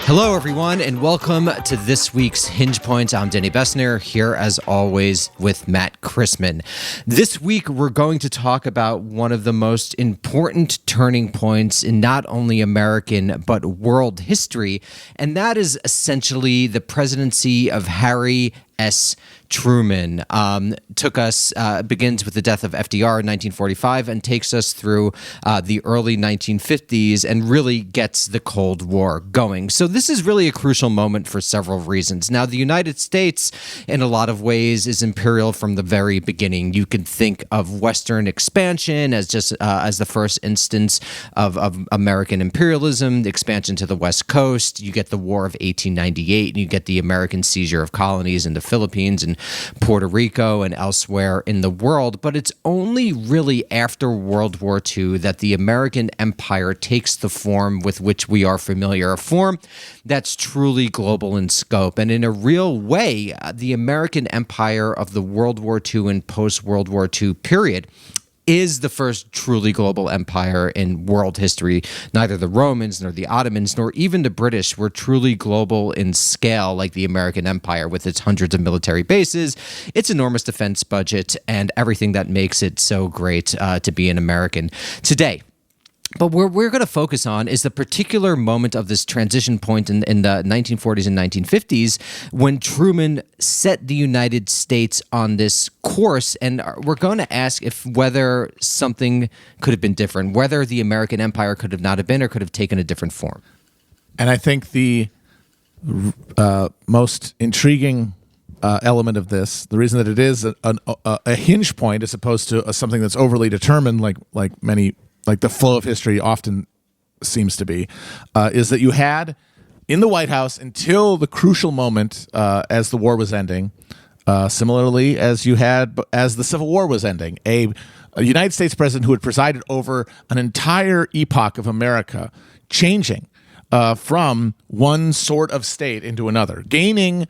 Hello, everyone, and welcome to this week's Hinge Points. I'm Denny Bessner, here as always with Matt Christman. This week, we're going to talk about one of the most important turning points in not only American but world history, and that is essentially the presidency of Harry Truman. Begins with the death of FDR in 1945 and takes us through the early 1950s and really gets the Cold War going. So this is really a crucial moment for several reasons. Now, the United States, in a lot of ways, is imperial from the very beginning. You can think of Western expansion as the first instance of American imperialism, the expansion to the West Coast. You get the War of 1898, and you get the American seizure of colonies in the Philippines and Puerto Rico and elsewhere in the world. But it's only really after World War II that the American empire takes the form with which we are familiar, a form that's truly global in scope. And in a real way, the American empire of the World War II and post-World War II period is the first truly global empire in world history. Neither the Romans nor the Ottomans nor even the British were truly global in scale like the American empire, with its hundreds of military bases, its enormous defense budget, and everything that makes it so great to be an American today. But what we're going to focus on is the particular moment of this transition point in the 1940s and 1950s when Truman set the United States on this course. And we're going to ask whether something could have been different, whether the American empire could have not have been or could have taken a different form. And I think the most intriguing element of this, the reason that it is a hinge point as opposed to something that's overly determined like the flow of history often seems to be, is that you had in the White House until the crucial moment as the war was ending, similarly as you had as the Civil War was ending, a United States president who had presided over an entire epoch of America changing from one sort of state into another, gaining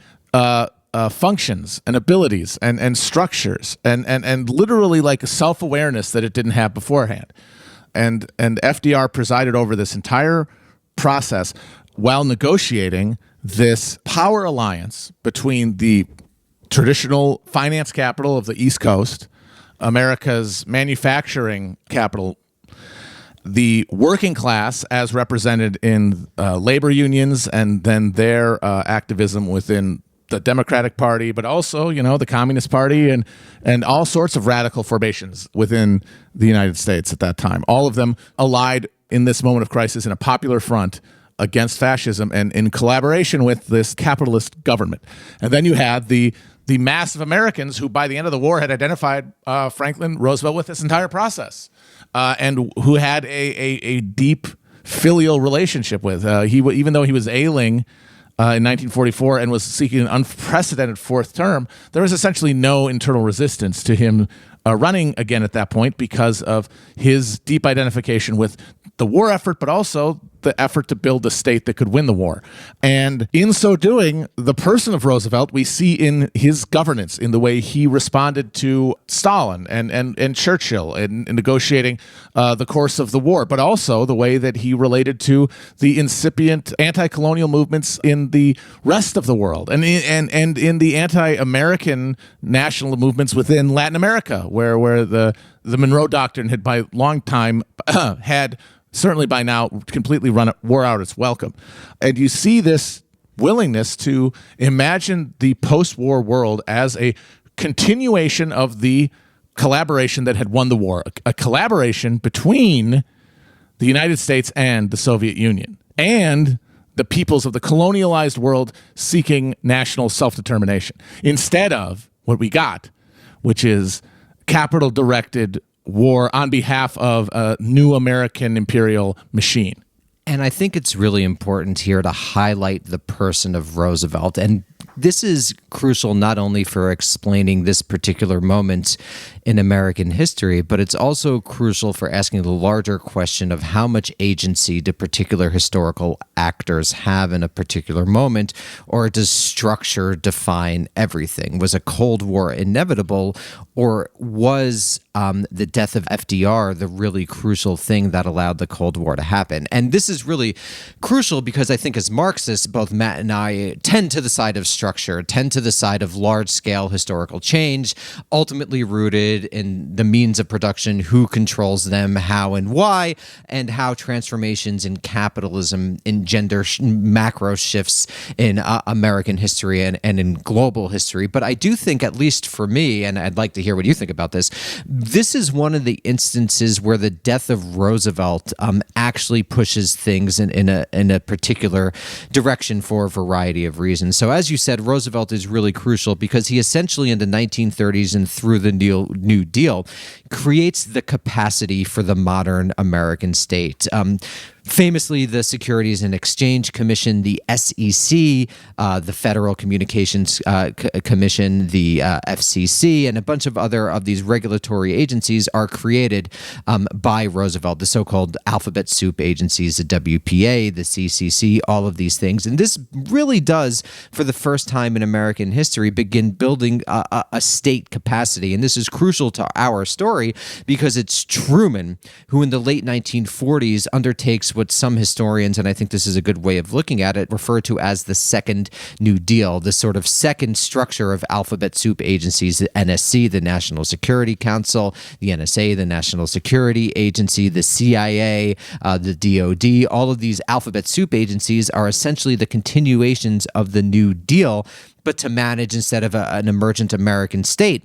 functions and abilities and structures and literally like a self-awareness that it didn't have beforehand. And FDR presided over this entire process while negotiating this power alliance between the traditional finance capital of the East Coast, America's manufacturing capital, the working class as represented in labor unions, and then their activism within the Democratic Party, but also, the Communist Party and all sorts of radical formations within the United States at that time. All of them allied in this moment of crisis in a popular front against fascism and in collaboration with this capitalist government. And then you had the mass of Americans who, by the end of the war, had identified Franklin Roosevelt with this entire process and who had a deep filial relationship with. Even though he was ailing in 1944 and was seeking an unprecedented fourth term, there was essentially no internal resistance to him running again at that point because of his deep identification with the war effort, but also the effort to build a state that could win the war. And in so doing, the person of Roosevelt we see in his governance, in the way he responded to Stalin and Churchill in negotiating the course of the war, but also the way that he related to the incipient anti-colonial movements in the rest of the world and in the anti-American national movements within Latin America, where the Monroe Doctrine had by long time had certainly by now completely wore out its welcome. And you see this willingness to imagine the post-war world as a continuation of the collaboration that had won the war, a collaboration between the United States and the Soviet Union and the peoples of the colonialized world seeking national self-determination, instead of what we got, which is capital-directed war on behalf of a new American imperial machine. And I think it's really important here to highlight the person of Roosevelt. And this is crucial not only for explaining this particular moment in American history, but it's also crucial for asking the larger question of how much agency do particular historical actors have in a particular moment, or does structure define everything? Was a Cold War inevitable, or was the death of FDR the really crucial thing that allowed the Cold War to happen. And this is really crucial because I think as Marxists, both Matt and I tend to the side of structure, tend to the side of large-scale historical change, ultimately rooted in the means of production, who controls them, how and why, and how transformations in capitalism engender macro shifts in American history and in global history. But I do think, at least for me, and I'd like to hear what you think about this, this is one of the instances where the death of Roosevelt actually pushes things in a particular direction for a variety of reasons. So as you said, Roosevelt is really crucial because he essentially in the 1930s and through the New Deal creates the capacity for the modern American state. Famously, the Securities and Exchange Commission, the SEC, the Federal Communications Commission, the FCC, and a bunch of other of these regulatory agencies are created by Roosevelt, the so-called alphabet soup agencies, the WPA, the CCC, all of these things. And this really does, for the first time in American history, begin building a state capacity. And this is crucial to our story because it's Truman who in the late 1940s undertakes what some historians, and I think this is a good way of looking at it, refer to as the Second New Deal, the sort of second structure of alphabet soup agencies, the NSC, the National Security Council, the NSA, the National Security Agency, the CIA, the DOD. All of these alphabet soup agencies are essentially the continuations of the New Deal, but to manage instead of an emergent American state.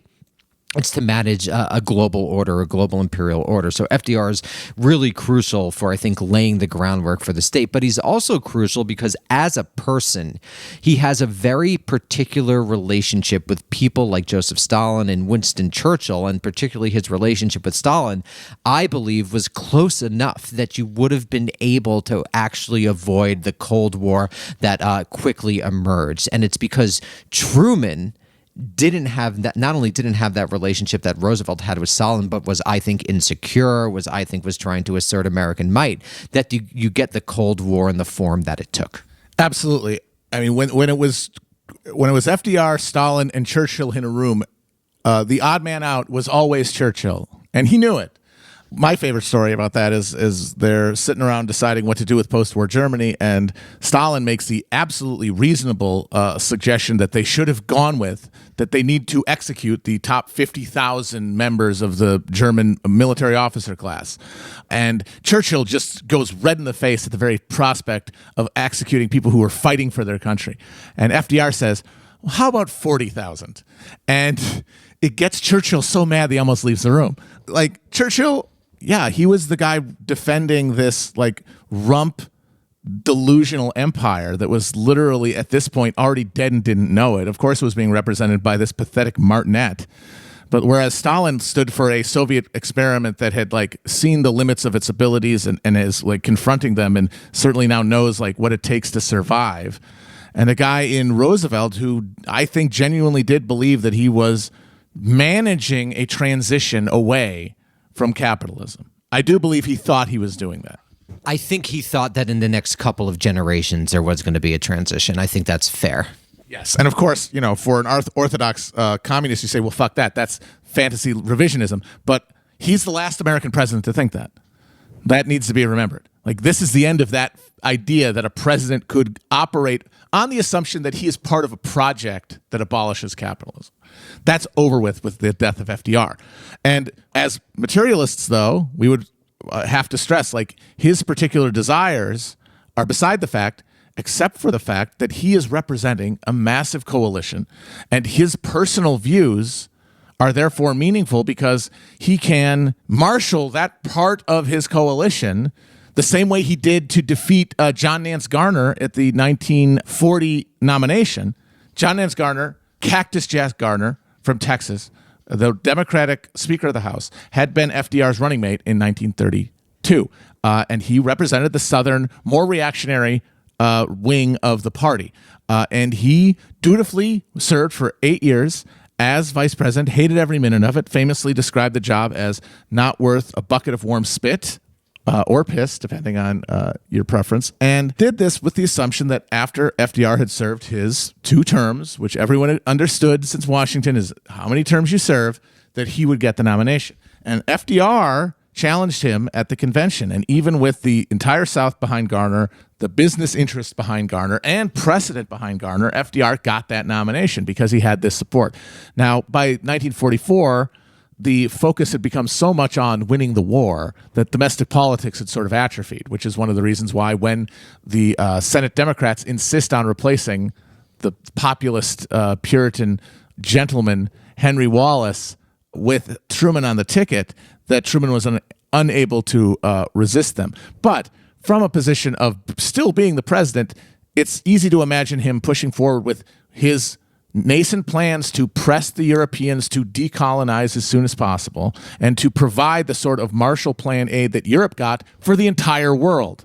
It's to manage a global order, a global imperial order. So FDR is really crucial for, I think, laying the groundwork for the state. But he's also crucial because as a person, he has a very particular relationship with people like Joseph Stalin and Winston Churchill, and particularly his relationship with Stalin, I believe, was close enough that you would have been able to actually avoid the Cold War that quickly emerged. And it's because Truman didn't have that, not only didn't have that relationship that Roosevelt had with Stalin, but was, I think, insecure, was trying to assert American might, that you get the Cold War in the form that it took. Absolutely. I mean, when it was FDR, Stalin, and Churchill in a room, the odd man out was always Churchill, and he knew it. My favorite story about that is they're sitting around deciding what to do with post-war Germany, and Stalin makes the absolutely reasonable suggestion that they should have gone with, that they need to execute the top 50,000 members of the German military officer class. And Churchill just goes red in the face at the very prospect of executing people who are fighting for their country. And FDR says, well, how about 40,000? And it gets Churchill so mad that he almost leaves the room. Like, Churchill... yeah, he was the guy defending this like rump delusional empire that was literally at this point already dead and didn't know it. Of course, it was being represented by this pathetic martinet. But whereas Stalin stood for a Soviet experiment that had like seen the limits of its abilities and is like confronting them and certainly now knows like what it takes to survive. And a guy in Roosevelt who I think genuinely did believe that he was managing a transition away from capitalism. I do believe he thought he was doing that. I think he thought that in the next couple of generations there was going to be a transition. I think that's fair. Yes. And of course, you know, for an orthodox communist, you say, well, fuck that. That's fantasy revisionism. But he's the last American president to think that. That needs to be remembered. Like, this is the end of that idea that a president could operate on the assumption that he is part of a project that abolishes capitalism. That's over with the death of FDR. And as materialists, though, we would have to stress, like, his particular desires are beside the fact, except for the fact that he is representing a massive coalition, and his personal views are therefore meaningful because he can marshal that part of his coalition the same way he did to defeat John Nance Garner at the 1940 nomination. John Nance Garner, Cactus Jack Garner from Texas, the Democratic Speaker of the House, had been FDR's running mate in 1932. And he represented the Southern, more reactionary wing of the party. And he dutifully served for 8 years as vice president, hated every minute of it, famously described the job as not worth a bucket of warm spit or piss, depending on your preference, and did this with the assumption that after FDR had served his 2 terms, which everyone had understood since Washington is how many terms you serve, that he would get the nomination. And FDR challenged him at the convention. And even with the entire South behind Garner, the business interest behind Garner, and precedent behind Garner, FDR got that nomination because he had this support. Now, by 1944, the focus had become so much on winning the war that domestic politics had sort of atrophied, which is one of the reasons why when the Senate Democrats insist on replacing the populist Puritan gentleman Henry Wallace with Truman on the ticket, that Truman was unable to resist them. But from a position of still being the president, it's easy to imagine him pushing forward with his nascent plans to press the Europeans to decolonize as soon as possible and to provide the sort of Marshall Plan aid that Europe got for the entire world.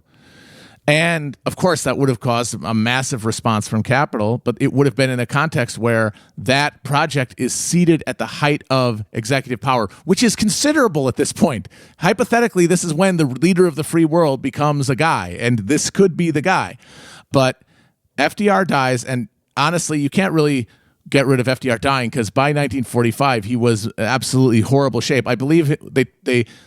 And, of course, that would have caused a massive response from capital, but it would have been in a context where that project is seated at the height of executive power, which is considerable at this point. Hypothetically, this is when the leader of the free world becomes a guy, and this could be the guy. But FDR dies, and honestly, you can't really get rid of FDR dying because by 1945, he was absolutely horrible shape. I believe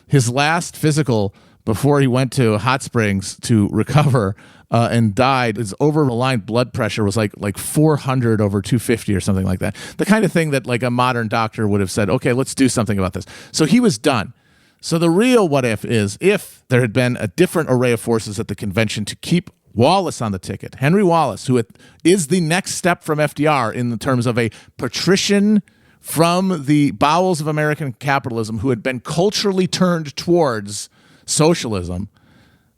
his last physical before he went to Hot Springs to recover and died, his over-the-line blood pressure was like 400 over 250 or something like that. The kind of thing that like a modern doctor would have said, okay, let's do something about this. So he was done. So the real what if is if there had been a different array of forces at the convention to keep Wallace on the ticket, Henry Wallace, who is the next step from FDR in terms of a patrician from the bowels of American capitalism who had been culturally turned towards socialism,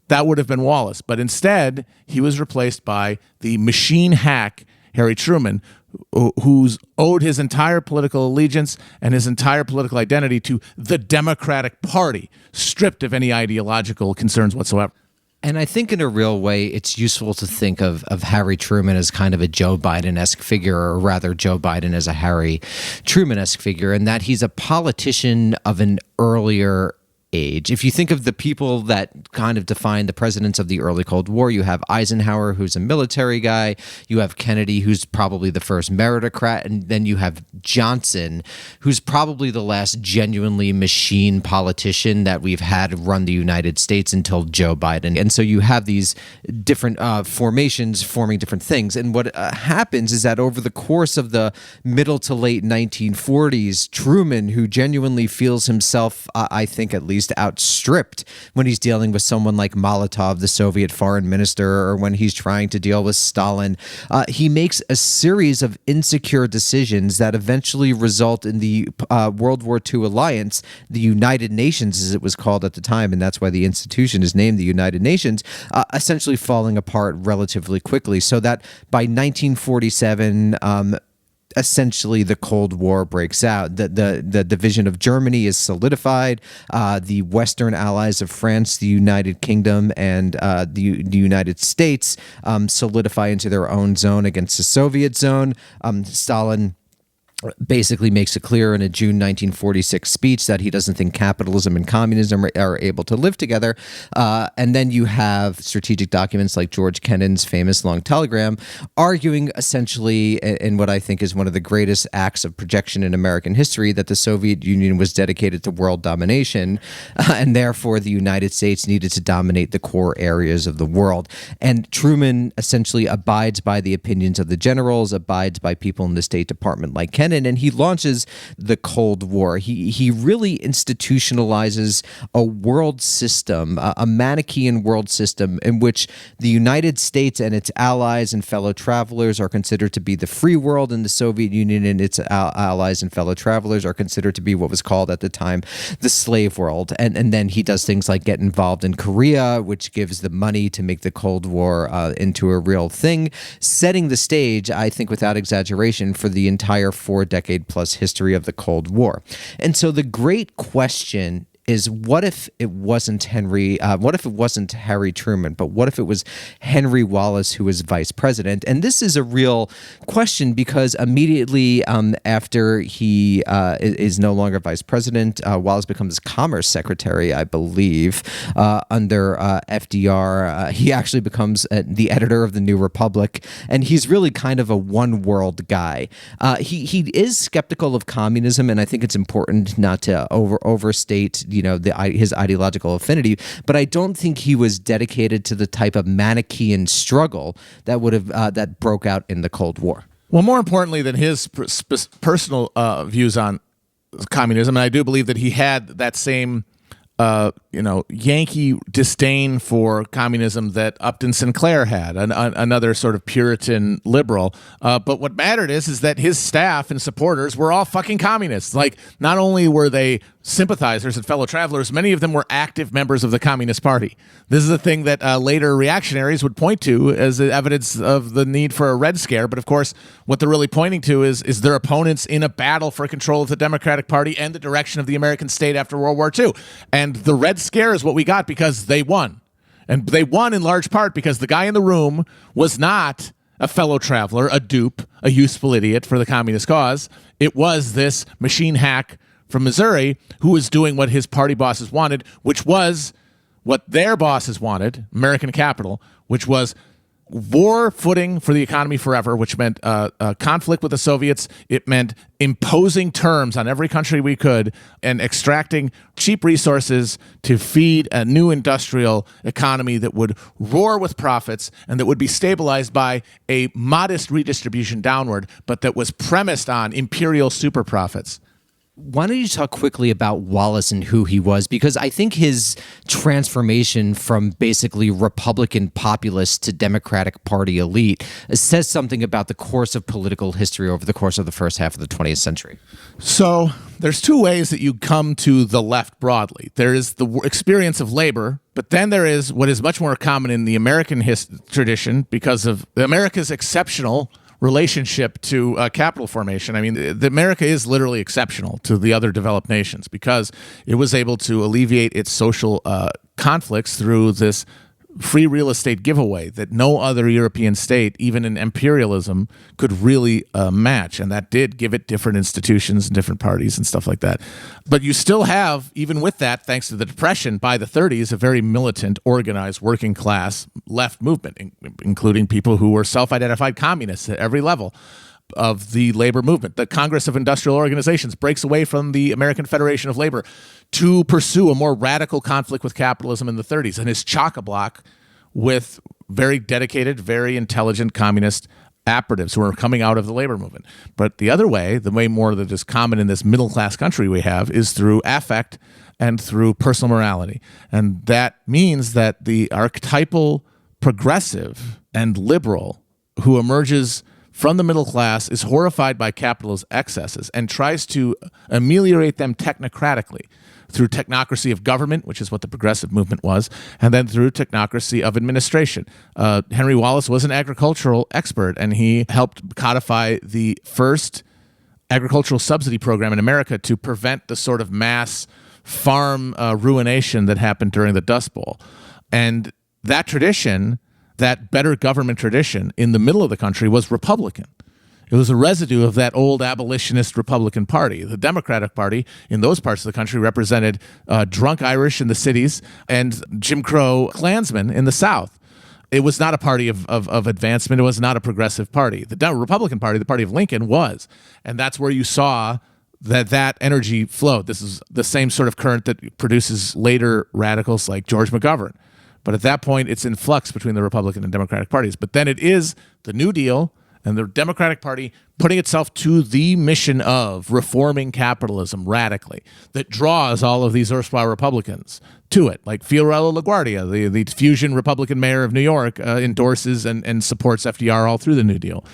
that would have been Wallace. But instead, he was replaced by the machine hack, Harry Truman, who's owed his entire political allegiance and his entire political identity to the Democratic Party, stripped of any ideological concerns whatsoever. And I think in a real way, it's useful to think of Harry Truman as kind of a Joe Biden-esque figure, or rather Joe Biden as a Harry Truman-esque figure, and that he's a politician of an earlier age. If you think of the people that kind of define the presidents of the early Cold War, you have Eisenhower, who's a military guy, you have Kennedy, who's probably the first meritocrat, and then you have Johnson, who's probably the last genuinely machine politician that we've had run the United States until Joe Biden. And so you have these different formations forming different things. And what happens is that over the course of the middle to late 1940s, Truman, who genuinely feels himself, I think at least, outstripped when he's dealing with someone like Molotov, the Soviet foreign minister, or when he's trying to deal with Stalin. He makes a series of insecure decisions that eventually result in the World War II alliance, the United Nations as it was called at the time, and that's why the institution is named the United Nations, essentially falling apart relatively quickly. So that by 1947, essentially the Cold War breaks out. The division of Germany is solidified. The Western allies of France, the United Kingdom, and the United States solidify into their own zone against the Soviet zone. Stalin basically makes it clear in a June 1946 speech that he doesn't think capitalism and communism are able to live together. And then you have strategic documents like George Kennan's famous long telegram arguing essentially in what I think is one of the greatest acts of projection in American history, that the Soviet Union was dedicated to world domination and therefore the United States needed to dominate the core areas of the world. And Truman essentially abides by the opinions of the generals, abides by people in the State Department like Kennan, and he launches the Cold War. He really institutionalizes a world system, a Manichaean world system in which the United States and its allies and fellow travelers are considered to be the free world, and the Soviet Union and its allies and fellow travelers are considered to be what was called at the time the slave world. And then he does things like get involved in Korea, which gives the money to make the Cold War into a real thing, setting the stage, I think without exaggeration, for the entire 4-decade plus history of the Cold War. And so the great question is what if it wasn't Harry Truman, but what if it was Henry Wallace who was vice president? And this is a real question because immediately after he is no longer vice president, Wallace becomes commerce secretary, I believe, under FDR. He actually becomes the editor of the New Republic, and he's really kind of a one world guy. He is skeptical of communism, and I think it's important not to overstate, his ideological affinity. But I don't think he was dedicated to the type of Manichaean struggle that would have that broke out in the Cold War. Well, more importantly than his personal views on communism, and I do believe that he had that same Yankee disdain for communism that Upton Sinclair had, another sort of Puritan liberal. But what mattered is that his staff and supporters were all fucking communists. Like, not only were they sympathizers and fellow travelers, many of them were active members of the Communist Party. This is a thing that later reactionaries would point to as evidence of the need for a Red Scare. But of course, what they're really pointing to is their opponents in a battle for control of the Democratic Party and the direction of the American state after World War II. And the Red Scare is what we got because they won. And they won in large part because the guy in the room was not a fellow traveler, a dupe, a useful idiot for the communist cause. It was this machine hack from Missouri who was doing what his party bosses wanted, which was what their bosses wanted, American capital, which was war footing for the economy forever, which meant conflict with the Soviets. It meant imposing terms on every country we could and extracting cheap resources to feed a new industrial economy that would roar with profits and that would be stabilized by a modest redistribution downward, but that was premised on imperial super profits. Why don't you talk quickly about Wallace and who he was? Because I think his transformation from basically Republican populist to Democratic Party elite says something about the course of political history over the course of the first half of the 20th century. So there's two ways that you come to the left broadly. There is the experience of labor, but then there is what is much more common in the American tradition because of America's exceptional relationship to capital formation. I mean, America is literally exceptional to the other developed nations because it was able to alleviate its social conflicts through this free real estate giveaway that no other European state, even in imperialism, could really match. And that did give it different institutions and different parties and stuff like that. But you still have, even with that, thanks to the Depression, by the 30s, a very militant, organized, working class left movement, including people who were self-identified communists at every level of the labor movement. The Congress of Industrial Organizations breaks away from the American Federation of Labor to pursue a more radical conflict with capitalism in the 30s and is chock-a-block with very dedicated, very intelligent communist operatives who are coming out of the labor movement. But the other way, the way more that is common in this middle-class country we have, is through affect and through personal morality. And that means that the archetypal progressive and liberal who emerges from the middle class is horrified by capital's excesses and tries to ameliorate them technocratically through technocracy of government, which is what the progressive movement was, and then through technocracy of administration. Henry Wallace was an agricultural expert, and he helped codify the first agricultural subsidy program in America to prevent the sort of mass farm ruination that happened during the Dust Bowl. And that tradition, that better government tradition in the middle of the country was Republican. It was a residue of that old abolitionist Republican Party. The Democratic Party in those parts of the country represented drunk Irish in the cities and Jim Crow Klansmen in the South. It was not a party of advancement. It was not a progressive party. The Republican Party, the party of Lincoln, was. And that's where you saw that energy flowed. This is the same sort of current that produces later radicals like George McGovern. But at that point, it's in flux between the Republican and Democratic parties. But then it is the New Deal and the Democratic Party putting itself to the mission of reforming capitalism radically that draws all of these erstwhile Republicans to it. Like Fiorello LaGuardia, the fusion Republican mayor of New York, endorses and supports FDR all through the New Deal.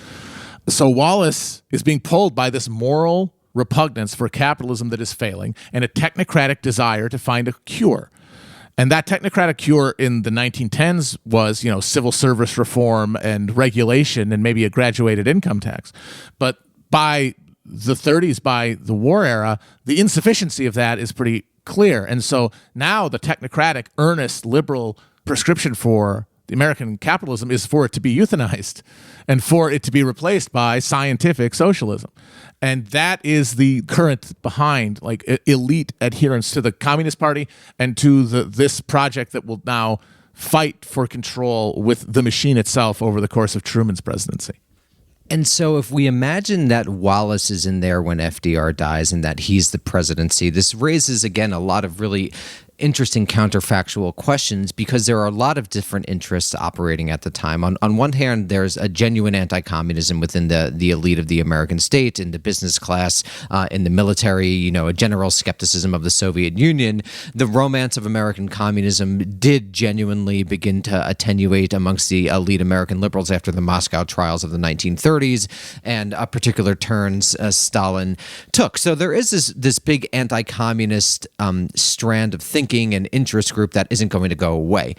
So Wallace is being pulled by this moral repugnance for capitalism that is failing and a technocratic desire to find a cure. And that technocratic cure in the 1910s was, civil service reform and regulation and maybe a graduated income tax. But by the 30s, by the war era, the insufficiency of that is pretty clear. And so now the technocratic, earnest, liberal prescription for the American capitalism is for it to be euthanized and for it to be replaced by scientific socialism. And that is the current behind like elite adherence to the Communist Party and to this project that will now fight for control with the machine itself over the course of Truman's presidency. And so if we imagine that Wallace is in there when FDR dies and that he's the presidency, this raises, again, a lot of really interesting counterfactual questions because there are a lot of different interests operating at the time. On one hand, there's a genuine anti-communism within the elite of the American state, in the business class, in the military, a general skepticism of the Soviet Union. The romance of American communism did genuinely begin to attenuate amongst the elite American liberals after the Moscow trials of the 1930s and particular turns Stalin took. So there is this big anti-communist strand of thinking and interest group that isn't going to go away.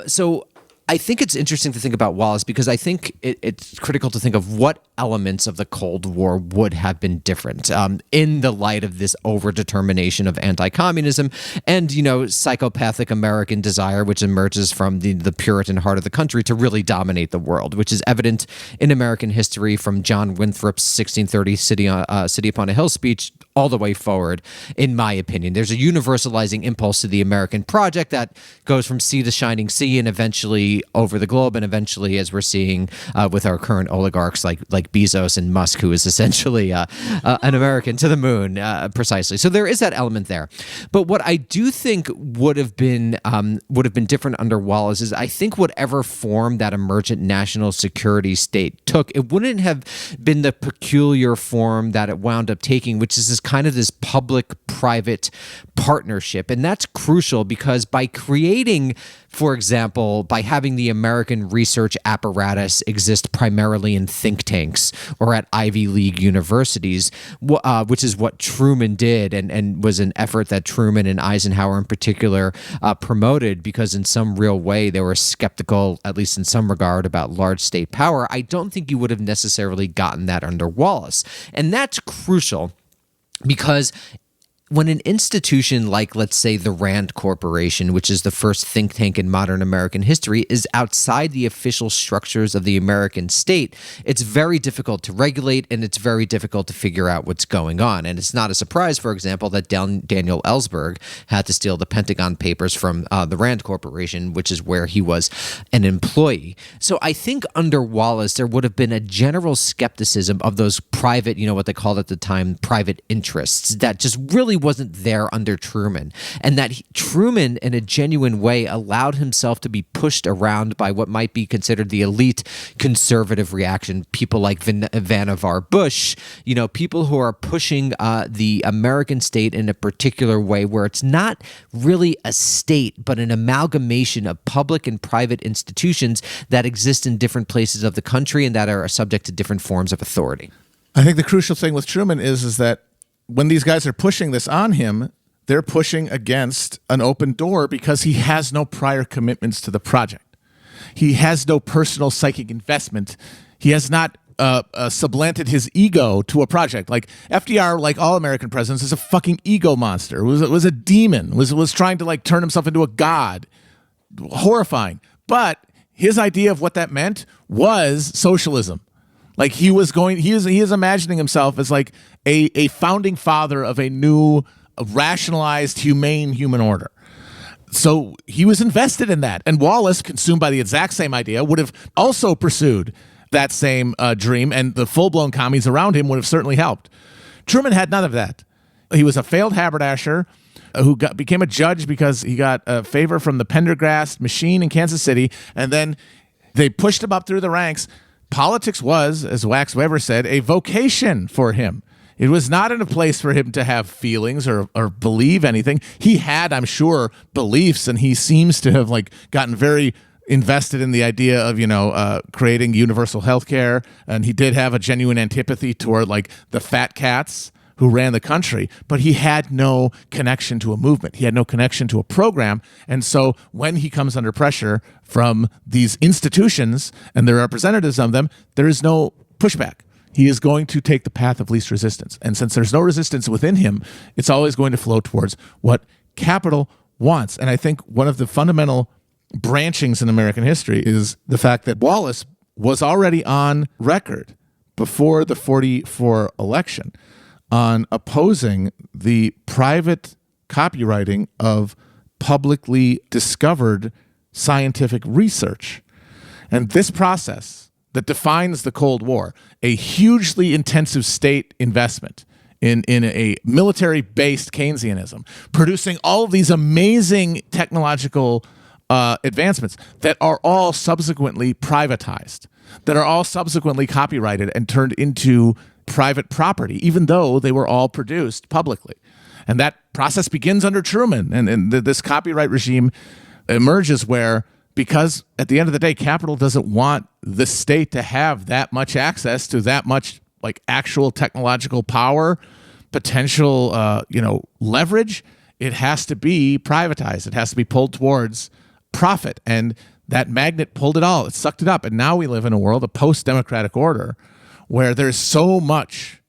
So I think it's interesting to think about Wallace because I think it's critical to think of what elements of the Cold War would have been different in the light of this overdetermination of anti-communism and, psychopathic American desire, which emerges from the Puritan heart of the country to really dominate the world, which is evident in American history from John Winthrop's 1630 City Upon a Hill speech all the way forward, in my opinion. There's a universalizing impulse to the American project that goes from sea to shining sea and eventually over the globe, and eventually, as we're seeing with our current oligarchs like Bezos and Musk, who is essentially an American to the moon, precisely. So there is that element there. But what I do think would have been different under Wallace is I think whatever form that emergent national security state took, it wouldn't have been the peculiar form that it wound up taking, which is this public-private partnership. And that's crucial because by creating, for example, by having the American research apparatus exist primarily in think tanks or at Ivy League universities, which is what Truman did and was an effort that Truman and Eisenhower in particular promoted because in some real way they were skeptical, at least in some regard, about large state power. I don't think you would have necessarily gotten that under Wallace. And that's crucial because when an institution like, let's say, the Rand Corporation, which is the first think tank in modern American history, is outside the official structures of the American state, it's very difficult to regulate and it's very difficult to figure out what's going on. And it's not a surprise, for example, that Daniel Ellsberg had to steal the Pentagon Papers from the Rand Corporation, which is where he was an employee. So I think under Wallace, there would have been a general skepticism of those private, what they called at the time, private interests that just really wasn't there under Truman, and that Truman in a genuine way allowed himself to be pushed around by what might be considered the elite conservative reaction, people like Vannevar Bush, people who are pushing the American state in a particular way where it's not really a state but an amalgamation of public and private institutions that exist in different places of the country and that are subject to different forms of authority. I think the crucial thing with Truman is that when these guys are pushing this on him, they're pushing against an open door because he has no prior commitments to the project. He has no personal psychic investment. He has not supplanted his ego to a project. Like FDR, like all American presidents, is a fucking ego monster. Was a demon. Was trying to turn himself into a god. Horrifying. But his idea of what that meant was socialism. He is imagining himself as a founding father of a new, rationalized, humane human order. So he was invested in that. And Wallace, consumed by the exact same idea, would have also pursued that same dream, and the full-blown commies around him would have certainly helped. Truman had none of that. He was a failed haberdasher who became a judge because he got a favor from the Pendergrast machine in Kansas City, and then they pushed him up through the ranks. Politics was, as Wax Weber said, a vocation for him. It was not in a place for him to have feelings or believe anything. He had, I'm sure, beliefs, and he seems to have gotten very invested in the idea of creating universal health care, and he did have a genuine antipathy toward the fat cats who ran the country, but he had no connection to a movement. He had no connection to a program. And so when he comes under pressure from these institutions and the representatives of them, there is no pushback. he is going to take the path of least resistance. And since there's no resistance within him, it's always going to flow towards what capital wants. And I think one of the fundamental branchings in American history is the fact that Wallace was already on record before the 44 election on opposing the private copywriting of publicly discovered scientific research. And this process that defines the Cold War, a hugely intensive state investment in a military-based Keynesianism, producing all of these amazing technological advancements that are all subsequently privatized, that are all subsequently copyrighted and turned into private property, even though they were all produced publicly. And that process begins under Truman, and this copyright regime emerges where, because at the end of the day, capital doesn't want the state to have that much access to that much like actual technological power, potential, leverage. It has to be privatized. It has to be pulled towards profit. And that magnet pulled it all. It sucked it up. And now we live in a world, a post-democratic order, where there's so much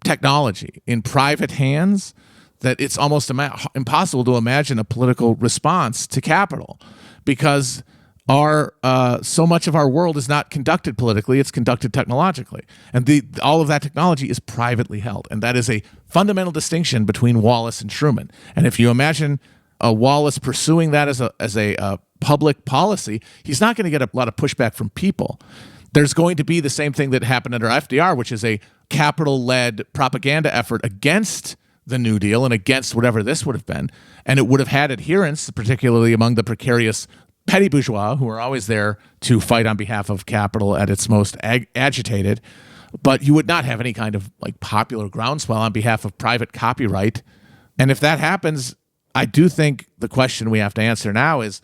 technology in private hands that it's almost impossible to imagine a political response to capital, because so much of our world is not conducted politically, it's conducted technologically. And all of that technology is privately held. And that is a fundamental distinction between Wallace and Truman. And if you imagine Wallace pursuing that as a public policy, he's not going to get a lot of pushback from people. There's going to be the same thing that happened under FDR, which is a capital-led propaganda effort against the New Deal and against whatever this would have been. And it would have had adherents, particularly among the precarious petty bourgeois, who are always there to fight on behalf of capital at its most agitated. But you would not have any kind of like popular groundswell on behalf of private copyright. And if that happens, I do think the question we have to answer now is,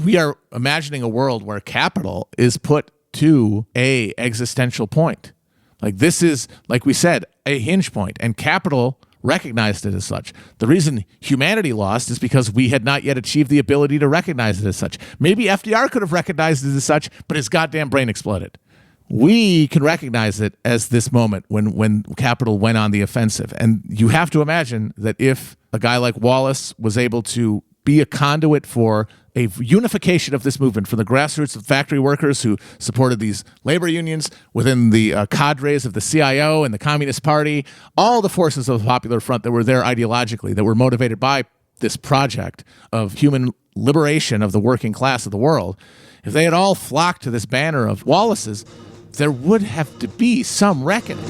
we are imagining a world where capital is put to a existential point. Like, this is, like we said, a hinge point, and capital recognized it as such. The reason humanity lost is because we had not yet achieved the ability to recognize it as such. Maybe FDR could have recognized it as such, but his goddamn brain exploded. We can recognize it as this moment when capital went on the offensive. And you have to imagine that if a guy like Wallace was able to be a conduit for a unification of this movement from the grassroots of factory workers who supported these labor unions, within the cadres of the CIO and the Communist Party, all the forces of the Popular Front that were there ideologically, that were motivated by this project of human liberation of the working class of the world, if they had all flocked to this banner of Wallace's, there would have to be some reckoning.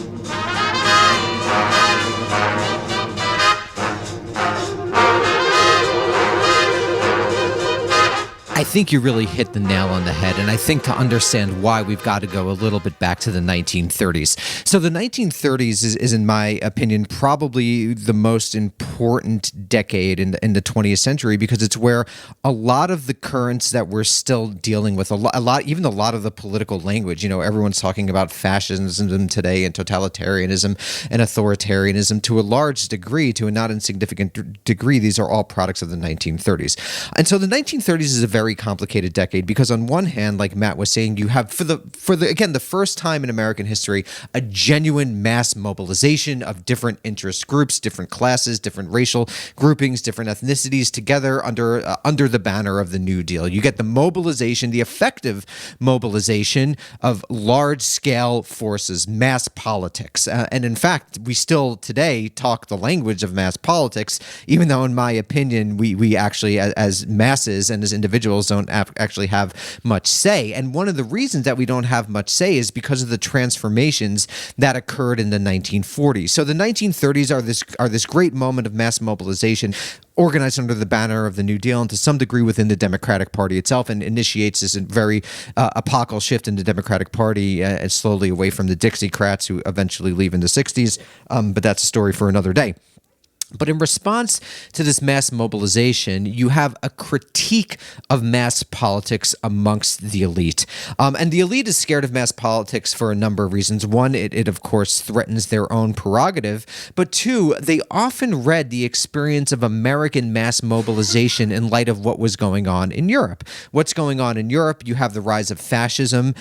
I think you really hit the nail on the head, and I think to understand why, we've got to go a little bit back to the 1930s. So the 1930s is in my opinion, probably the most important decade in the 20th century, because it's where a lot of the currents that we're still dealing with, even a lot of the political language, everyone's talking about fascism today and totalitarianism and authoritarianism to a large degree, to a not insignificant degree. These are all products of the 1930s. And so the 1930s is a very complicated decade, because on one hand, like Matt was saying, you have for the first time in American history, a genuine mass mobilization of different interest groups, different classes, different racial groupings, different ethnicities together under the banner of the New Deal. You get the mobilization, the effective mobilization of large-scale forces, mass politics. And in fact, we still today talk the language of mass politics, even though in my opinion, we actually, as masses and as individuals, don't actually have much say. And one of the reasons that we don't have much say is because of the transformations that occurred in the 1940s. So the 1930s are this great moment of mass mobilization, organized under the banner of the New Deal and to some degree within the Democratic Party itself, and initiates this very epochal shift in the Democratic Party and slowly away from the Dixiecrats, who eventually leave in the 60s. But that's a story for another day. But in response to this mass mobilization, you have a critique of mass politics amongst the elite. And the elite is scared of mass politics for a number of reasons. One, it of course threatens their own prerogative. But two, they often read the experience of American mass mobilization in light of what was going on in Europe. What's going on in Europe? You have the rise of fascism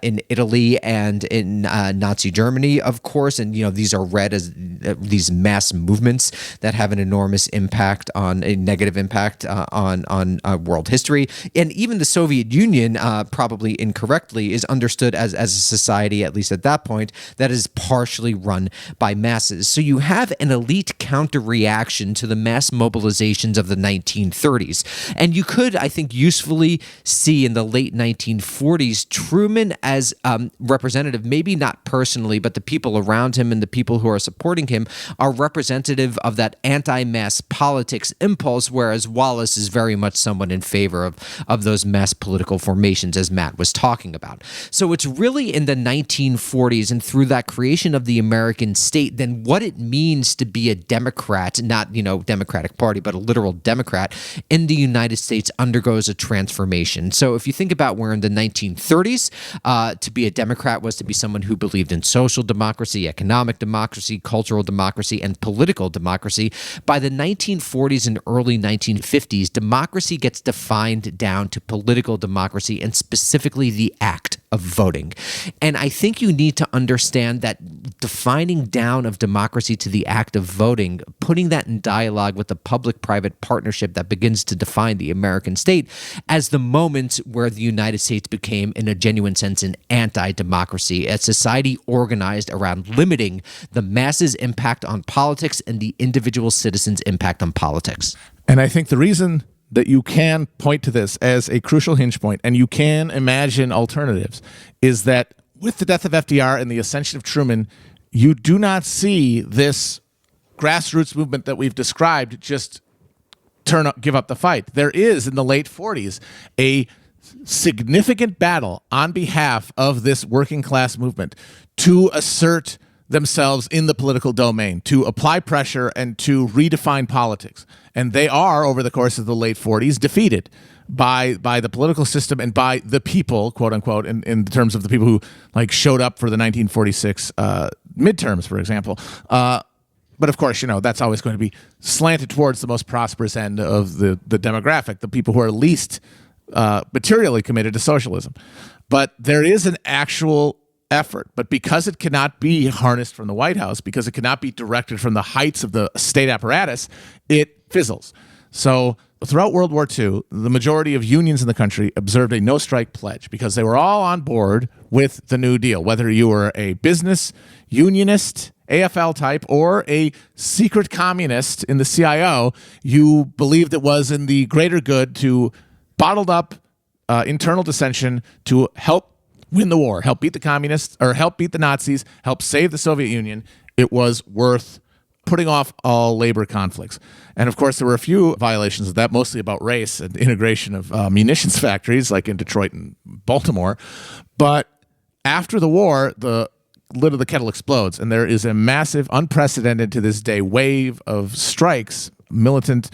in Italy and in Nazi Germany, of course. And, these are read as these mass movements that have an enormous impact a negative impact on world history. And even the Soviet Union, probably incorrectly, is understood as a society, at least at that point, that is partially run by masses. So you have an elite counter-reaction to the mass mobilizations of the 1930s. And you could, I think, usefully see in the late 1940s Truman as representative, maybe not personally, but the people around him and the people who are supporting him are representative of that anti-mass politics impulse, whereas Wallace is very much someone in favor of those mass political formations, as Matt was talking about. So it's really in the 1940s and through that creation of the American state, then what it means to be a Democrat, not, Democratic Party, but a literal Democrat in the United States undergoes a transformation. So if you think about where in the 1930s, to be a Democrat was to be someone who believed in social democracy, economic democracy, cultural democracy, and political democracy. By the 1940s and early 1950s, democracy gets defined down to political democracy and specifically the act of voting. And I think you need to understand that defining down of democracy to the act of voting, putting that in dialogue with the public-private partnership that begins to define the American state as the moment where the United States became, in a genuine sense, an anti-democracy, a society organized around limiting the masses' impact on politics and the individual citizens' impact on politics. And I think the reason that you can point to this as a crucial hinge point, and you can imagine alternatives, is that with the death of FDR and the ascension of Truman, you do not see this grassroots movement that we've described just give up the fight. There is, in the late 40s, a significant battle on behalf of this working class movement to assert themselves in the political domain, to apply pressure and to redefine politics. And they are, over the course of the late 40s, defeated by the political system and by the people, quote unquote, in terms of the people who showed up for the 1946 midterms, for example. But of course, that's always going to be slanted towards the most prosperous end of the demographic, the people who are least materially committed to socialism. But there is an actual effort, but because it cannot be harnessed from the White House, because it cannot be directed from the heights of the state apparatus, it fizzles. So throughout World War II, the majority of unions in the country observed a no-strike pledge because they were all on board with the New Deal, whether you were a business unionist, AFL type, or a secret communist in the CIO, you believed it was in the greater good to bottled up internal dissension to help win the war, help beat the communists, or help beat the Nazis, help save the Soviet Union. It was worth putting off all labor conflicts. And of course, there were a few violations of that, mostly about race and integration of munitions factories like in Detroit and Baltimore. But after the war, the lid of the kettle explodes, and there is a massive, unprecedented to this day, wave of strikes, militant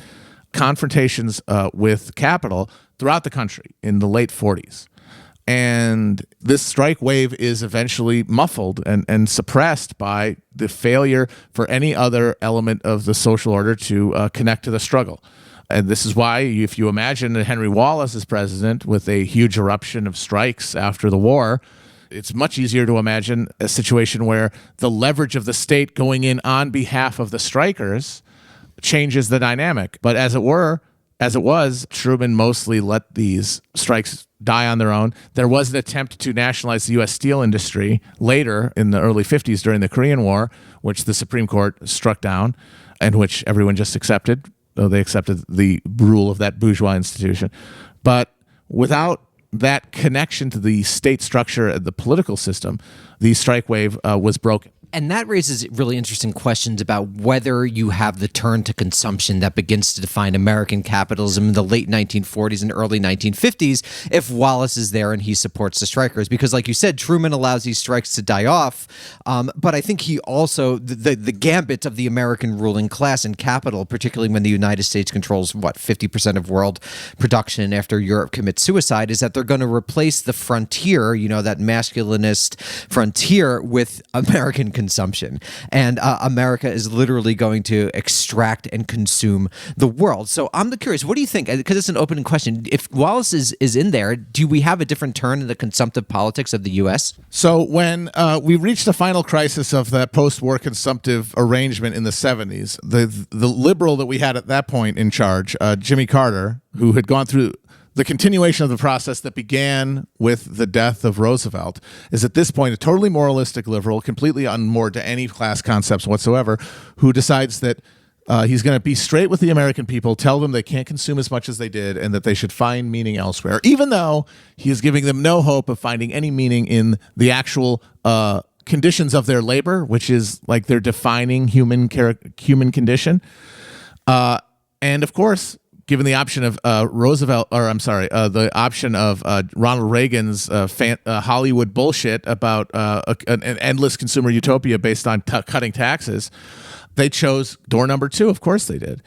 confrontations with capital throughout the country in the late 40s. And this strike wave is eventually muffled and suppressed by the failure for any other element of the social order to connect to the struggle. And this is why, if you imagine that Henry Wallace is president with a huge eruption of strikes after the war, it's much easier to imagine a situation where the leverage of the state going in on behalf of the strikers changes the dynamic. But as it was, Truman mostly let these strikes die on their own. There was an attempt to nationalize the U.S. steel industry later in the early 50s during the Korean War, which the Supreme Court struck down and which everyone just accepted. They accepted the rule of that bourgeois institution. But without that connection to the state structure and the political system, the strike wave was broken. And that raises really interesting questions about whether you have the turn to consumption that begins to define American capitalism in the late 1940s and early 1950s if Wallace is there and he supports the strikers. Because like you said, Truman allows these strikes to die off. But I think he also, the gambit of the American ruling class and capital, particularly when the United States controls, 50% of world production after Europe commits suicide, is that they're going to replace the frontier, that masculinist frontier, with American consumption. And America is literally going to extract and consume the world. So I'm curious, what do you think? Because it's an open question. If Wallace is in there, do we have a different turn in the consumptive politics of the U.S.? So when we reached the final crisis of that post-war consumptive arrangement in the 70s, the liberal that we had at that point in charge, Jimmy Carter, who had gone through the continuation of the process that began with the death of Roosevelt, is at this point a totally moralistic liberal, completely unmoored to any class concepts whatsoever, who decides that he's going to be straight with the American people, tell them they can't consume as much as they did and that they should find meaning elsewhere, even though he is giving them no hope of finding any meaning in the actual conditions of their labor, which is like their defining human condition. And of course, given the option of the option of Ronald Reagan's Hollywood bullshit about an endless consumer utopia based on cutting taxes, they chose door number 2. Of course they did.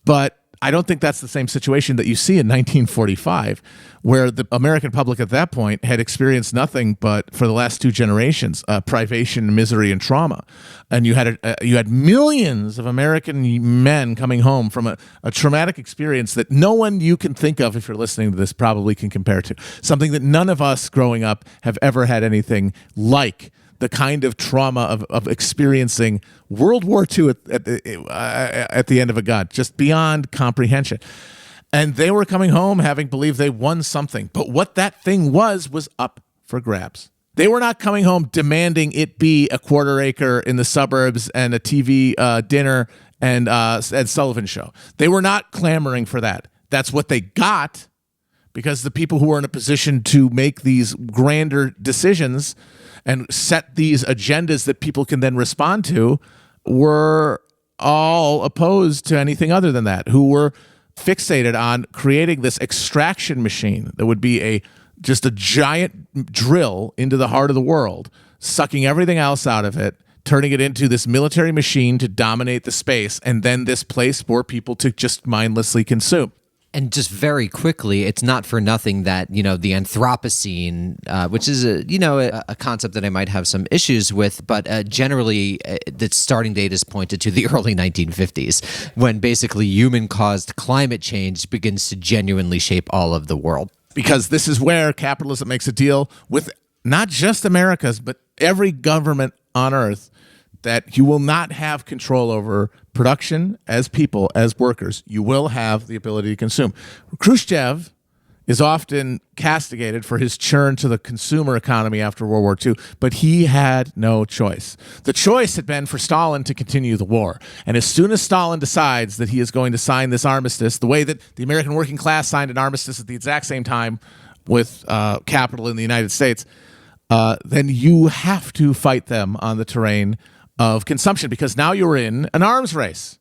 But I don't think that's the same situation that you see in 1945, where the American public at that point had experienced nothing but, for the last 2 generations, privation, misery, and trauma. And you had millions of American men coming home from a traumatic experience that no one you can think of, if you're listening to this, probably can compare to. Something that none of us growing up have ever had anything like. The kind of trauma of experiencing World War II at the end of a gun, just beyond comprehension. And they were coming home having believed they won something. But what that thing was up for grabs. They were not coming home demanding it be a quarter acre in the suburbs and a TV dinner and Sullivan show. They were not clamoring for that. That's what they got, because the people who were in a position to make these grander decisions and set these agendas that people can then respond to were all opposed to anything other than that, who were fixated on creating this extraction machine that would be just a giant drill into the heart of the world, sucking everything else out of it, turning it into this military machine to dominate the space, and then this place for people to just mindlessly consume. And just very quickly, it's not for nothing that, the Anthropocene, which is a concept that I might have some issues with, but generally the starting date is pointed to the early 1950s, when basically human-caused climate change begins to genuinely shape all of the world. Because this is where capitalism makes a deal with not just America's, but every government on Earth, that you will not have control over production as people, as workers. You will have the ability to consume. Khrushchev is often castigated for his churn to the consumer economy after World War II, but he had no choice. The choice had been for Stalin to continue the war. And as soon as Stalin decides that he is going to sign this armistice, the way that the American working class signed an armistice at the exact same time with capital in the United States, then you have to fight them on the terrain of consumption, because now you're in an arms race.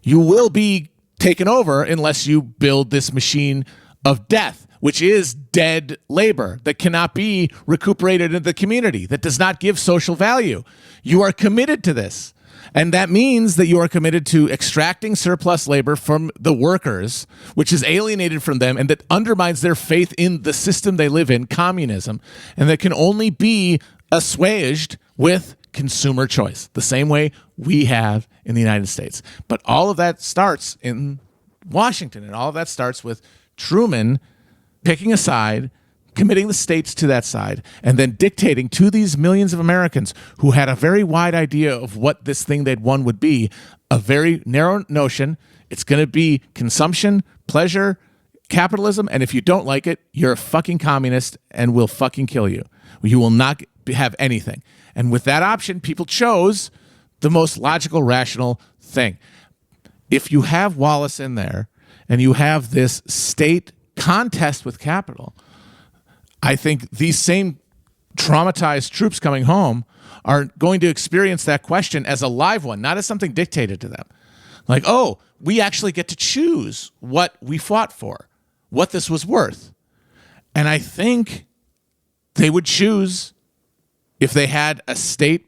You will be taken over unless you build this machine of death, which is dead labor that cannot be recuperated in the community, that does not give social value. You are committed to this. And that means that you are committed to extracting surplus labor from the workers, which is alienated from them and that undermines their faith in the system they live in, communism, and that can only be assuaged with consumer choice, the same way we have in the United States. But all of that starts in Washington, and all of that starts with Truman picking a side, committing the states to that side, and then dictating to these millions of Americans who had a very wide idea of what this thing they'd won would be, a very narrow notion. It's going to be consumption, pleasure, capitalism, and if you don't like it, you're a fucking communist and we'll fucking kill you. You will not have anything. And with that option, people chose the most logical, rational thing. If you have Wallace in there and you have this state contest with capital, I think these same traumatized troops coming home are going to experience that question as a live one, not as something dictated to them. Like, oh, we actually get to choose what we fought for, what this was worth. And I think they would choose, if they had a state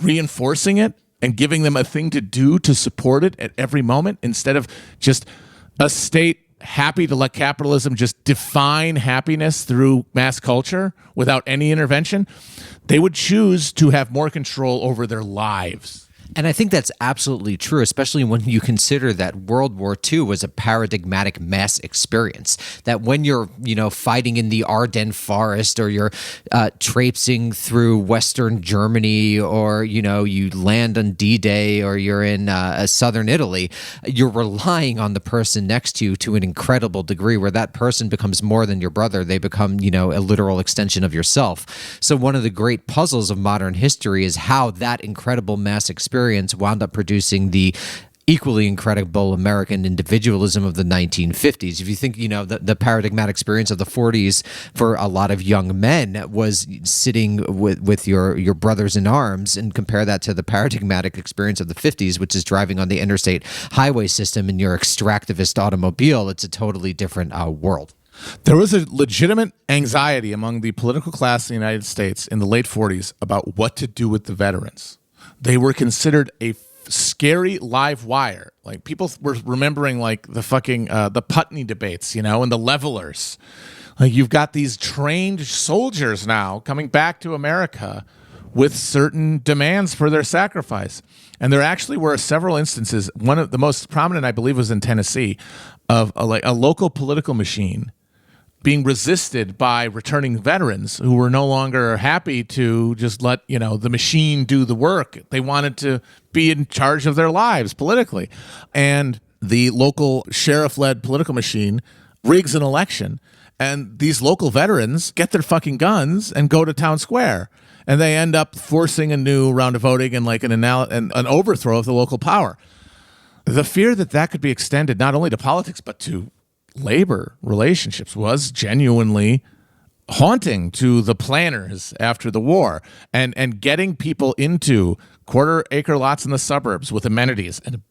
reinforcing it and giving them a thing to do to support it at every moment, instead of just a state happy to let capitalism just define happiness through mass culture without any intervention, they would choose to have more control over their lives. And I think that's absolutely true, especially when you consider that World War II was a paradigmatic mass experience. That when you're, fighting in the Ardennes forest, or you're traipsing through Western Germany, or, you land on D-Day, or you're in southern Italy, you're relying on the person next to an incredible degree, where that person becomes more than your brother. They become, a literal extension of yourself. So one of the great puzzles of modern history is how that incredible mass experience wound up producing the equally incredible American individualism of the 1950s. If you think, the paradigmatic experience of the 40s for a lot of young men was sitting with your brothers in arms, and compare that to the paradigmatic experience of the 50s, which is driving on the interstate highway system in your extractivist automobile, it's a totally different world. There was a legitimate anxiety among the political class in the United States in the late 40s about what to do with the veterans. They were considered a scary live wire. Like, people were remembering like the fucking the Putney debates, and the levelers. Like, you've got these trained soldiers now coming back to America with certain demands for their sacrifice. And there actually were several instances. One of the most prominent, I believe, was in Tennessee, of a local political machine being resisted by returning veterans who were no longer happy to just let, the machine do the work. They wanted to be in charge of their lives politically. And the local sheriff-led political machine rigs an election, and these local veterans get their fucking guns and go to town square. And they end up forcing a new round of voting and like an overthrow of the local power. The fear that could be extended not only to politics, but to labor relationships was genuinely haunting to the planners after the war, and getting people into quarter-acre lots in the suburbs with amenities and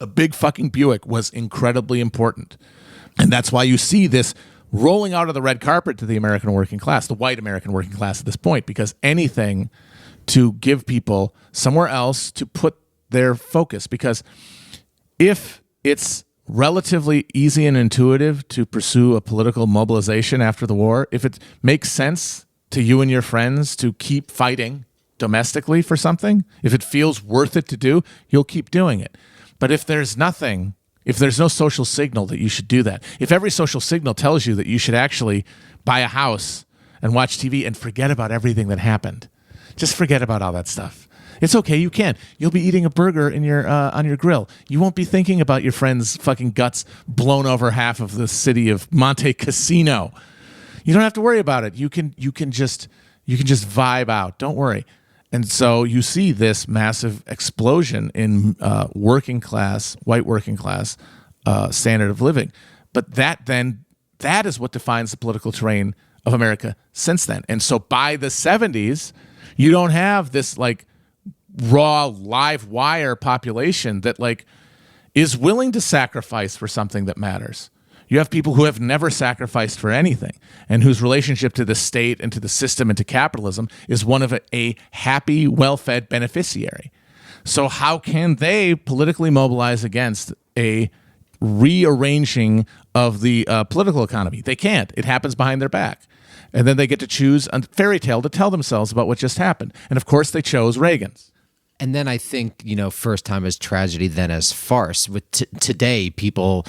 a big fucking Buick was incredibly important. And that's why you see this rolling out of the red carpet to the American working class, the white American working class at this point, because anything to give people somewhere else to put their focus. Because if it's relatively easy and intuitive to pursue a political mobilization after the war, if it makes sense to you and your friends to keep fighting domestically for something, if it feels worth it to do, you'll keep doing it. But if there's nothing, if there's no social signal that you should do that, if every social signal tells you that you should actually buy a house and watch TV and forget about everything that happened, just forget about all that stuff. It's okay, you can. You'll be eating a burger in your on your grill. You won't be thinking about your friend's fucking guts blown over half of the city of Monte Cassino. You don't have to worry about it. You can just vibe out. Don't worry. And so you see this massive explosion in working class, white working class standard of living. But that is what defines the political terrain of America since then. And so by the 70s, you don't have this like raw live wire population that like is willing to sacrifice for something that matters. You have people who have never sacrificed for anything and whose relationship to the state and to the system and to capitalism is one of a happy, well-fed beneficiary. So how can they politically mobilize against a rearranging of the political economy? They can't. It happens behind their back. And then they get to choose a fairy tale to tell themselves about what just happened. And of course, they chose Reagan's. And then I think, first time as tragedy, then as farce. With today, people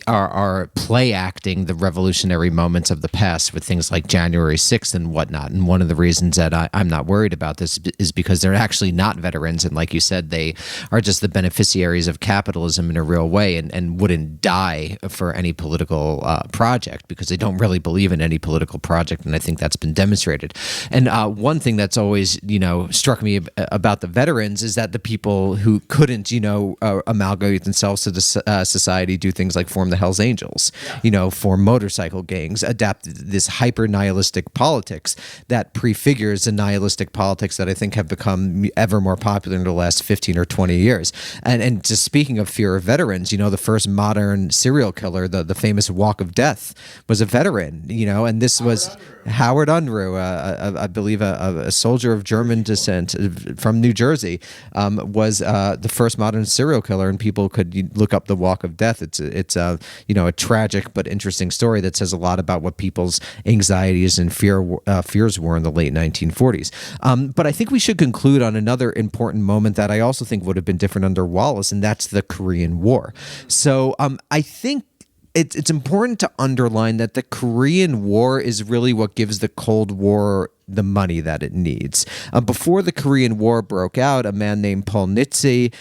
are play acting the revolutionary moments of the past with things like January 6th and whatnot. And one of the reasons that I'm not worried about this is because they're actually not veterans. And like you said, they are just the beneficiaries of capitalism in a real way, and wouldn't die for any political project because they don't really believe in any political project. And I think that's been demonstrated. And one thing that's always, struck me about the veterans is that the people who couldn't, amalgamate themselves to the society, do things things like form the Hells Angels, form motorcycle gangs, adapt this hyper-nihilistic politics that prefigures the nihilistic politics that I think have become ever more popular in the last 15 or 20 years. And just speaking of fear of veterans, the first modern serial killer, the famous Walk of Death, was a veteran, and this was Howard Unruh, I believe a soldier of German descent from New Jersey, was the first modern serial killer, and people could look up the Walk of Death. It's a tragic but interesting story that says a lot about what people's anxieties and fears were in the late 1940s. But I think we should conclude on another important moment that I also think would have been different under Wallace, and that's the Korean War. So I think it's important to underline that the Korean War is really what gives the Cold War the money that it needs. Before the Korean War broke out, a man named Paul Nitze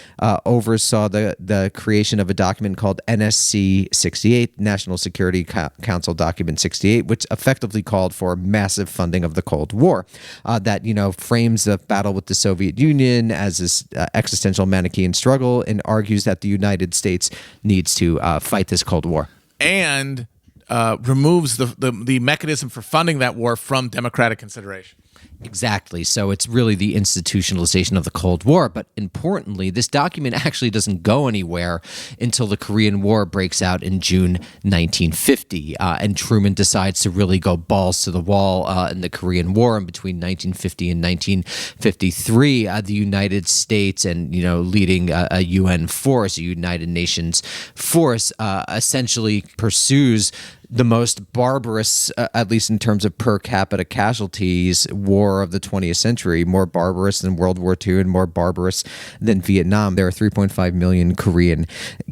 oversaw the creation of a document called NSC 68, National Security Council Document 68, which effectively called for massive funding of the Cold War that, frames the battle with the Soviet Union as this existential Manichaean struggle and argues that the United States needs to fight this Cold War. And removes the mechanism for funding that war from democratic consideration. Exactly. So it's really the institutionalization of the Cold War. But importantly, this document actually doesn't go anywhere until the Korean War breaks out in June 1950. And Truman decides to really go balls to the wall in the Korean War. And between 1950 and 1953, the United States and, leading a UN force, a United Nations force, essentially pursues the most barbarous, at least in terms of per capita casualties, war of the 20th century, more barbarous than World War II and more barbarous than Vietnam. There are 3.5 million Korean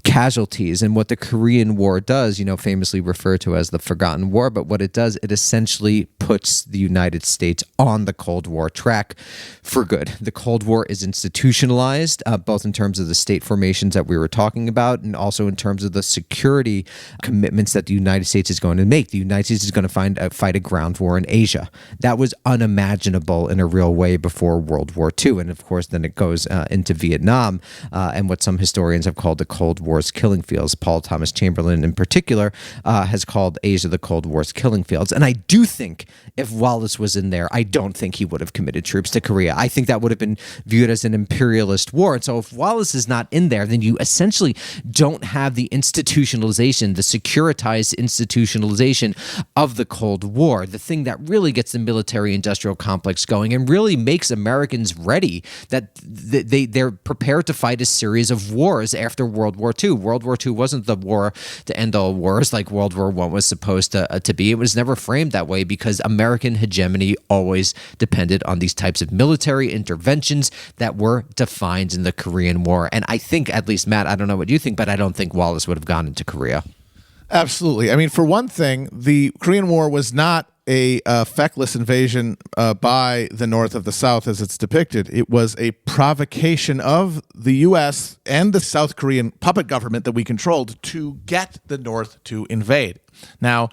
casualties. And what the Korean War does, famously referred to as the Forgotten War, but what it does, it essentially puts the United States on the Cold War track for good. The Cold War is institutionalized, both in terms of the state formations that we were talking about and also in terms of the security commitments that the United States is going to make. The United States is going to fight a ground war in Asia. That was unimaginable in a real way before World War II. And of course, then it goes into Vietnam and what some historians have called the Cold War's killing fields. Paul Thomas Chamberlain in particular has called Asia the Cold War's killing fields. And I do think if Wallace was in there, I don't think he would have committed troops to Korea. I think that would have been viewed as an imperialist war. And so if Wallace is not in there, then you essentially don't have the institutionalization, the securitized institutionalization of the Cold War, the thing that really gets the military-industrial complex going and really makes Americans ready, that they're prepared to fight a series of wars after World War II. World War II wasn't the war to end all wars like World War I was supposed to be. It was never framed that way because American hegemony always depended on these types of military interventions that were defined in the Korean War. And I think, at least, Matt, I don't know what you think, but I don't think Wallace would have gone into Korea. Absolutely. I mean, for one thing, the Korean War was not a feckless invasion by the North of the South as it's depicted. It was a provocation of the U.S. and the South Korean puppet government that we controlled to get the North to invade. Now,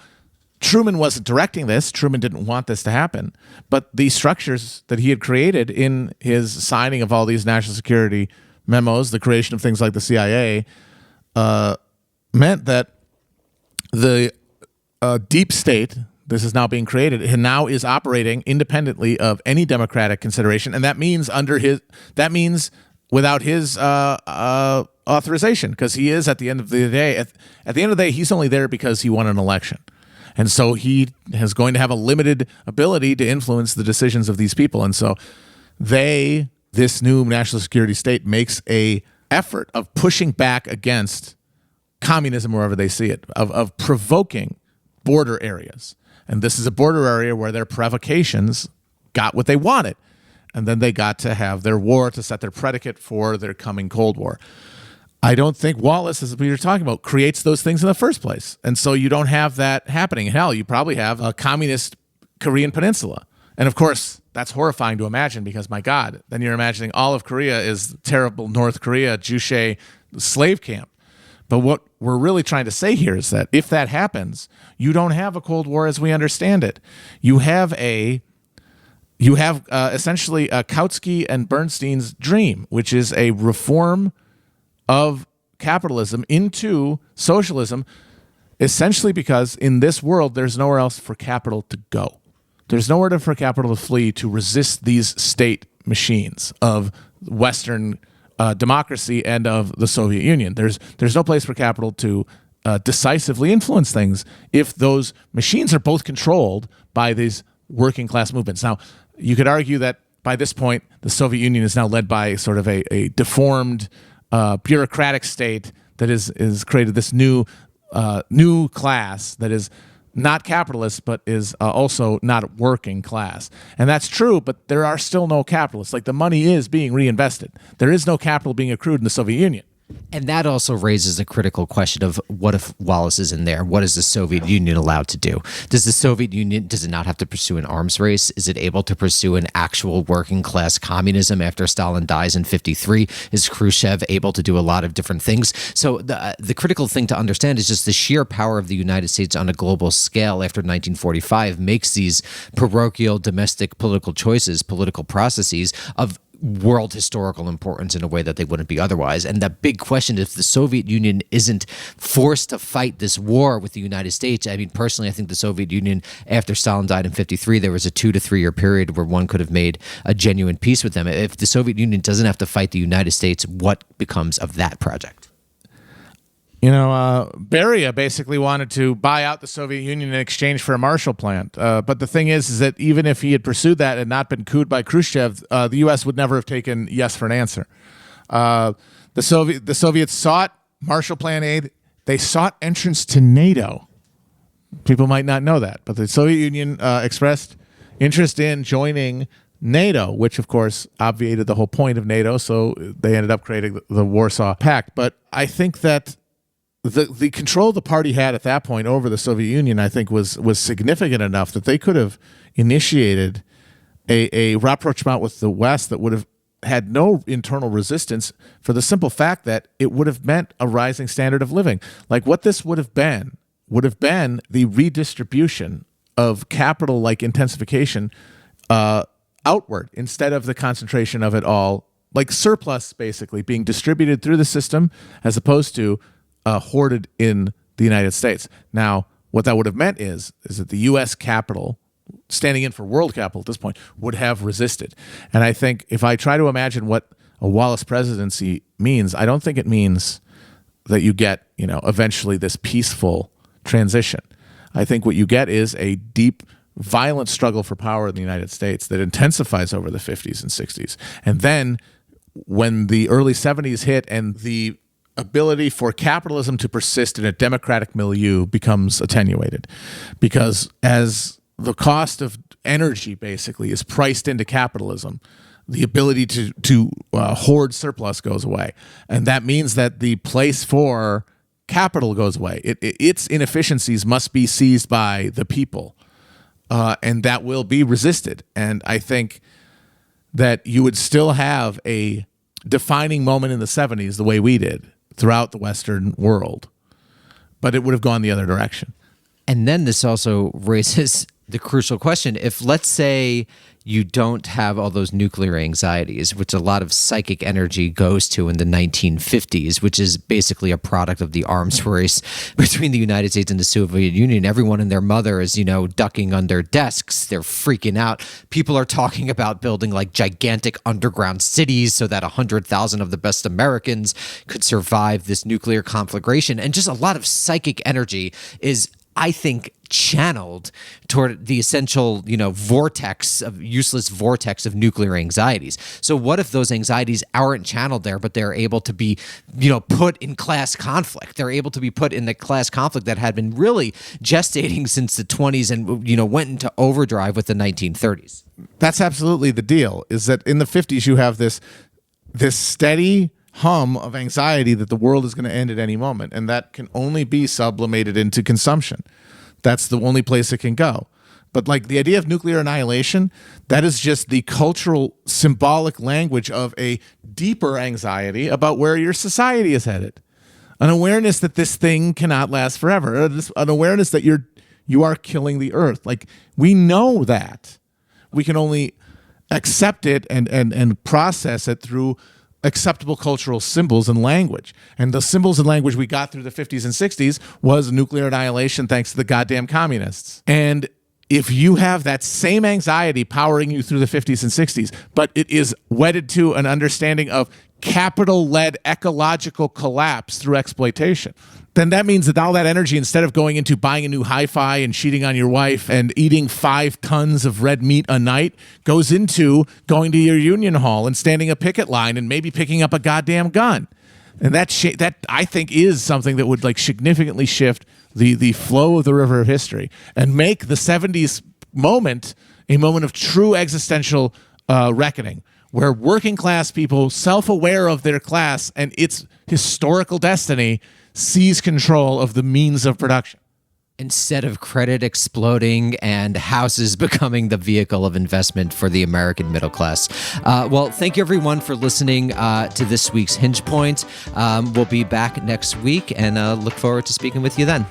Truman wasn't directing this. Truman didn't want this to happen. But the structures that he had created in his signing of all these national security memos, the creation of things like the CIA, meant that the deep state, this is now being created, and now is operating independently of any democratic consideration, and that means without his authorization, because he is at the end of the day, at the end of the day, he's only there because he won an election. And so he is going to have a limited ability to influence the decisions of these people. And so this new national security state makes a effort of pushing back against communism wherever they see it, of provoking border areas. And this is a border area where their provocations got what they wanted. And then they got to have their war to set their predicate for their coming Cold War. I don't think Wallace, as we were talking about, creates those things in the first place. And so you don't have that happening. Hell, you probably have a communist Korean peninsula. And of course, that's horrifying to imagine because, my God, then you're imagining all of Korea is terrible North Korea, Juche slave camp. But what we're really trying to say here is that if that happens, you don't have a Cold War as we understand it. You have essentially Kautsky and Bernstein's dream, which is a reform of capitalism into socialism, essentially because in this world, there's nowhere else for capital to go. There's nowhere for capital to flee to resist these state machines of Western democracy and of the Soviet Union. There's no place for capital to decisively influence things if those machines are both controlled by these working class movements. Now, you could argue that by this point, the Soviet Union is now led by sort of a deformed bureaucratic state that is created this new class that is not capitalist, but is also not working class. And that's true, but there are still no capitalists. Like, the money is being reinvested. There is no capital being accrued in the Soviet Union. And that also raises a critical question of what if Wallace is in there? What is the Soviet Union allowed to do? Does the Soviet Union, does it not have to pursue an arms race? Is it able to pursue an actual working class communism after Stalin dies in 1953? Is Khrushchev able to do a lot of different things? So the critical thing to understand is just the sheer power of the United States on a global scale after 1945 makes these parochial domestic political choices, political processes of world historical importance in a way that they wouldn't be otherwise. And the big question, if the Soviet Union isn't forced to fight this war with the United States, I mean, personally, I think the Soviet Union, after Stalin died in 1953, there was a 2 to 3 year period where one could have made a genuine peace with them. If the Soviet Union doesn't have to fight the United States, what becomes of that project? You know, Beria basically wanted to buy out the Soviet Union in exchange for a Marshall Plan. But the thing is that even if he had pursued that and not been cooed by Khrushchev, the U.S. would never have taken yes for an answer. The Soviets sought Marshall Plan aid. They sought entrance to NATO. People might not know that, but the Soviet Union expressed interest in joining NATO, which, of course, obviated the whole point of NATO, so they ended up creating the Warsaw Pact. But I think that the control the party had at that point over the Soviet Union, I think, was significant enough that they could have initiated a rapprochement with the West that would have had no internal resistance, for the simple fact that it would have meant a rising standard of living. Like, what this would have been the redistribution of capital, like intensification, outward, instead of the concentration of it all, like surplus basically being distributed through the system as opposed to hoarded in the United States. Now, what that would have meant is that the U.S. capital, standing in for world capital at this point, would have resisted. And I think if I try to imagine what a Wallace presidency means, I don't think it means that you get, eventually this peaceful transition. I think what you get is a deep, violent struggle for power in the United States that intensifies over the 50s and 60s. And then when the early 70s hit and the ability for capitalism to persist in a democratic milieu becomes attenuated, because as the cost of energy basically is priced into capitalism, the ability to hoard surplus goes away. And that means that the place for capital goes away. Its inefficiencies must be seized by the people, and that will be resisted. And I think that you would still have a defining moment in the 70s the way we did throughout the Western world, but it would have gone the other direction. And then this also raises the crucial question. If, let's say, you don't have all those nuclear anxieties, which a lot of psychic energy goes to in the 1950s, which is basically a product of the arms race between the United States and the Soviet Union. Everyone and their mother is, ducking under desks. They're freaking out. People are talking about building like gigantic underground cities so that 100,000 of the best Americans could survive this nuclear conflagration. And just a lot of psychic energy is, I think, channeled toward the essential, useless vortex of nuclear anxieties. So what if those anxieties aren't channeled there, but they're able to be, put in class conflict? They're able to be put in the class conflict that had been really gestating since the 20s and, went into overdrive with the 1930s. That's absolutely the deal, is that in the 50s you have this steady hum of anxiety that the world is going to end at any moment, and that can only be sublimated into consumption. That's the only place it can go. But like the idea of nuclear annihilation, that is just the cultural symbolic language of a deeper anxiety about where your society is headed. An awareness that this thing cannot last forever. An awareness that you are killing the earth. Like, we know that. We can only accept it and process it through acceptable cultural symbols and language. And the symbols and language we got through the 50s and 60s was nuclear annihilation thanks to the goddamn communists. And if you have that same anxiety powering you through the 50s and 60s, but it is wedded to an understanding of capital-led ecological collapse through exploitation, then that means that all that energy, instead of going into buying a new hi-fi and cheating on your wife and eating 5 tons of red meat a night, goes into going to your union hall and standing a picket line and maybe picking up a goddamn gun. And that I think is something that would like significantly shift the flow of the river of history and make the 70s moment a moment of true existential reckoning, where working class people, self-aware of their class and its historical destiny, seize control of the means of production. Instead of credit exploding and houses becoming the vehicle of investment for the American middle class. Well, thank you everyone for listening to this week's Hinge Point. We'll be back next week and look forward to speaking with you then.